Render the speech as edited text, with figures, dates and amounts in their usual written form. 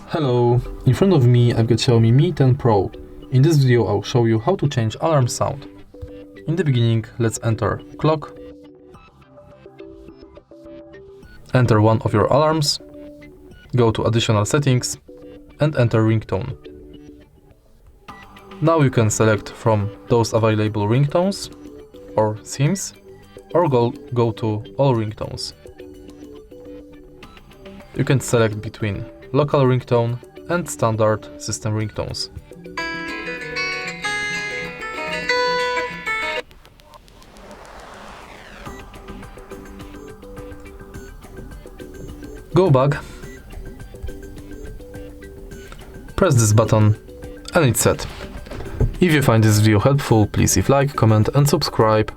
Hello, in front of me I've got XIAOMI Mi 10 Pro. In this video I'll show you how to change alarm sound. In the beginning, let's enter clock, enter one of your alarms, go to additional settings and enter ringtone. Now you can select from those available ringtones or themes, or go to all ringtones. You can select between local ringtone and standard system ringtones. Go back, press this button and it's set. If you find this video helpful, please leave like, comment and subscribe.